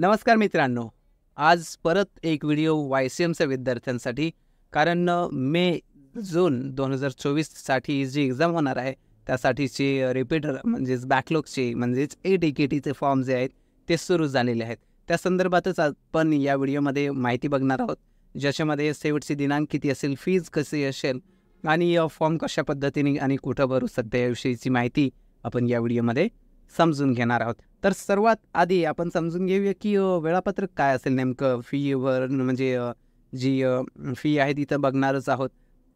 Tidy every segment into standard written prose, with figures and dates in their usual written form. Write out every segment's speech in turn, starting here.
नमस्कार मित्रांनो. आज परत एक व्हिडिओ YCMच्या विद्यार्थ्यांसाठी. कारण मे-जून 2024साठी जी एक्झाम होणार आहे त्यासाठीचे रिपीटर म्हणजेच बॅकलॉगचे म्हणजेच ATKTचे फॉर्म जे आहेत ते सुरू झालेले आहेत. त्या संदर्भातच आपण या व्हिडिओमध्ये माहिती बघणार आहोत, ज्याच्यामध्ये शेवटची दिनांक किती असेल, फीज कशी असेल आणि फॉर्म कशा पद्धतीने आणि कुठं भरू शकते याविषयीची माहिती आपण या व्हिडिओमध्ये समजून घेणार आहोत. तर सर्वात आधी आपण समजून घेऊया की वेळापत्रक काय असेल नेमकं. फीवर म्हणजे जी फी आहे तिथं बघणारच आहोत,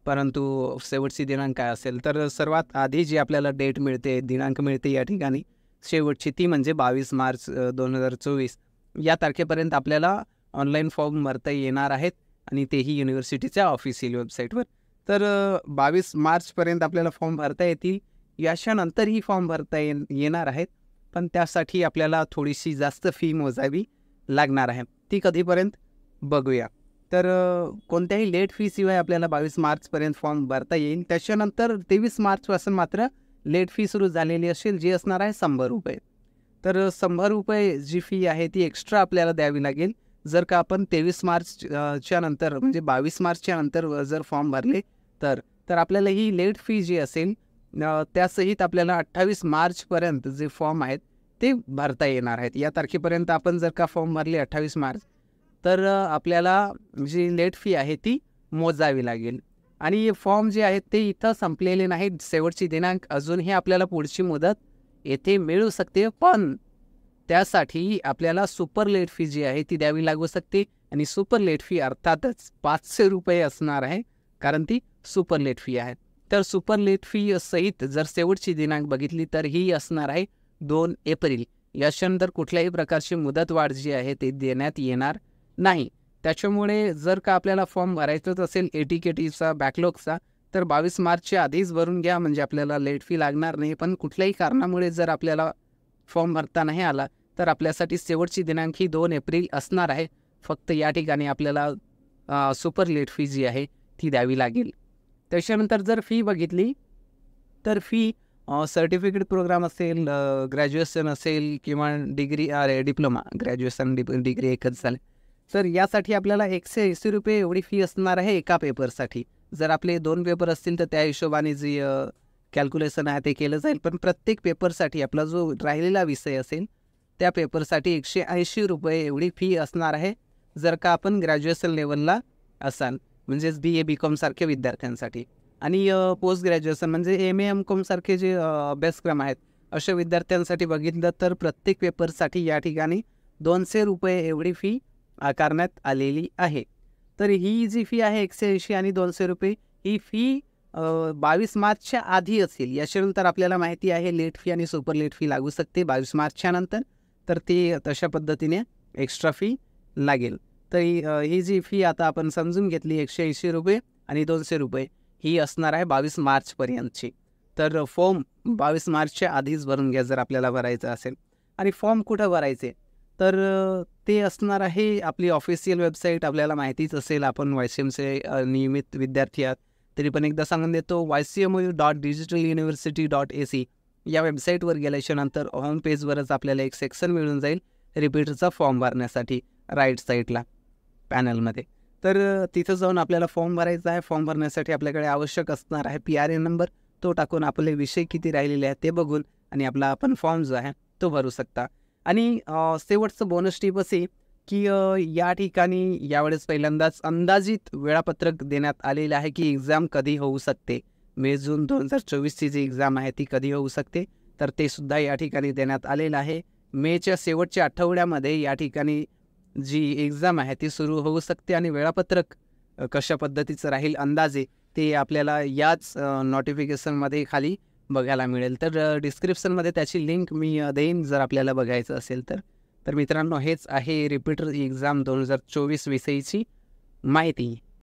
परंतु शेवटची दिनांक काय असेल. तर सर्वात आधी जी आपल्याला डेट मिळते, दिनांक मिळते या ठिकाणी शेवटची, ती म्हणजे 22 मार्च 2024 या तारखेपर्यंत आपल्याला ऑनलाईन फॉर्म भरता येणार आहेत आणि तेही युनिव्हर्सिटीच्या ऑफिशियल वेबसाईटवर. तर 22 मार्चपर्यंत आपल्याला फॉर्म भरता येतील. याच्यानंतरही फॉर्म भरता येणार आहेत, पण त्यासाठी आपल्याला थोडीशी जास्त फी मोजावी लागणार आहे. ती कधीपर्यंत बघूया. तर कोणत्याही लेट फीशिवाय आपल्याला 22 मार्चपर्यंत फॉर्म भरता येईल. त्याच्यानंतर 23 मार्चपासून मात्र लेट फी सुरू झालेली असेल, जी असणार आहे 100 रुपये. तर 100 रुपये जी फी आहे ती एक्स्ट्रा आपल्याला द्यावी लागेल जर का आपण 23 मार्चच्या नंतर म्हणजे 22 मार्चच्या नंतर जर फॉर्म भरले तर आपल्याला ही लेट फी जी असेल त्यासहित आपल्याला 28 मार्चपर्यंत जे फॉर्म आहेत ते भरता येणार आहेत. या तारखेपर्यंत आपण जर का फॉर्म भरले 28 मार्च, तर आपल्याला जी लेट फी आहे ती मोजावी लागेल. आणि फॉर्म जे आहेत ते इथं संपलेले नाहीत. शेवटची दिनांक अजूनही आपल्याला पुढची मुदत येथे मिळू शकते, पण त्यासाठी आपल्याला सुपर लेट फी जी आहे ती द्यावी लागू शकते. आणि सुपर लेट फी अर्थातच 500 रुपये असणार आहे, कारण ती सुपर लेट फी आहे. तर सुपर लेट फी सहित जर शेवटची दिनांक बघितली तर ही असणार आहे 2 एप्रिल. याच्यानंतर कुठल्याही प्रकारची मुदतवाढ जी आहे ते देण्यात येणार नाही. त्याच्यामुळे जर का आपल्याला फॉर्म भरायचाच असेल ATKTचा बॅकलॉगचा, तर 22 मार्चच्या आधीच भरून घ्या, म्हणजे आपल्याला लेट फी लागणार नाही. पण कुठल्याही कारणामुळे जर आपल्याला फॉर्म भरता नाही आला तर आपल्यासाठी शेवटची दिनांक ही 2 एप्रिल असणार आहे. फक्त या ठिकाणी आपल्याला सुपर लेट फी जी आहे ती द्यावी लागेल. त्याच्यानंतर जर फी बघितली तर फी सर्टिफिकेट प्रोग्राम असेल, ग्रॅज्युएशन असेल किंवा डिप्लोमा, ग्रॅज्युएशन डिग्री एकच झाले, तर यासाठी आपल्याला 180 रुपये एवढी फी असणार आहे एका पेपरसाठी. जर आपले 2 पेपर असतील तर त्या हिशोबाने जी कॅल्क्युलेशन आहे ते केलं जाईल. पण प्रत्येक पेपरसाठी आपला जो राहिलेला विषय असेल त्या पेपरसाठी 180 रुपये एवढी फी असणार आहे, जर का आपण ग्रॅज्युएशन लेवलला असाल, म्हणजेच BA BCom सारख्या विद्यार्थ्यांसाठी. आणि पोस्ट ग्रॅज्युएशन म्हणजे MA MCom सारखे जे अभ्यासक्रम आहेत अशा विद्यार्थ्यांसाठी बघितलं तर प्रत्येक पेपरसाठी या ठिकाणी 200 रुपये एवढी फी आकारण्यात आलेली आहे. तर ही जी फी आहे 180 आणि 200 रुपये, ही फी 22 मार्चच्या आधी असेल. याच्यानंतर आपल्याला माहिती आहे लेट फी आणि सुपर लेट फी लागू शकते 22 मार्चच्या नंतर, तर ती तशा पद्धतीने एक्स्ट्रा फी लागेल. तर ही जी फी आता आपण समजून घेतली 180 रुपये आणि 200 रुपये ही असणार आहे 22 मार्चपर्यंतची. तर फॉर्म 22 मार्चच्या आधीच भरून घ्या जर आपल्याला भरायचं असेल. आणि फॉर्म कुठं भरायचे, तर ते असणार आहे आपली ऑफिशियल वेबसाईट. आपल्याला माहितीच असेल, आपण YCMचे नियमित विद्यार्थी आहात. तरी पण एकदा सांगून देतो, ycmu.digitaluniversity.ac या वेबसाईटवर गेल्याच्यानंतर होम पेजवरच आपल्याला एक सेक्शन मिळून जाईल रिपीटरचा फॉर्म भरण्यासाठी, राईट साईडला पॅनलमध्ये. तर तिथं जाऊन आपल्याला फॉर्म भरायचा आहे. फॉर्म भरण्यासाठी आपल्याकडे आवश्यक असणार आहे PRN नंबर. तो टाकून आपले विषय किती राहिलेले आहेत ते बघून आणि आपला आपण फॉर्म जो आहे तो भरू शकता. आणि शेवटचं बोनस टिप असे की या ठिकाणी यावेळेस पहिल्यांदाच अंदाजित वेळापत्रक देण्यात आलेलं आहे की एक्झाम कधी होऊ शकते. मे-जून 2024ची जी एक्झाम आहे ती कधी होऊ शकते, तर ते सुद्धा या ठिकाणी देण्यात आलेलं आहे. मेच्या शेवटच्या आठवड्यामध्ये या ठिकाणी जी एक्झाम आहे ती सुरू होऊ शकते. आणि वेळापत्रक कशा पद्धतीचं राहील अंदाजे ते आपल्याला याच नोटिफिकेशनमध्ये खाली बघायला मिळेल. तर डिस्क्रिप्शनमध्ये त्याची लिंक मी देईन जर आपल्याला बघायचं असेल तर. तर मित्रांनो, हेच आहे रिपीटर एक्झाम 2024 विषयीची माहिती.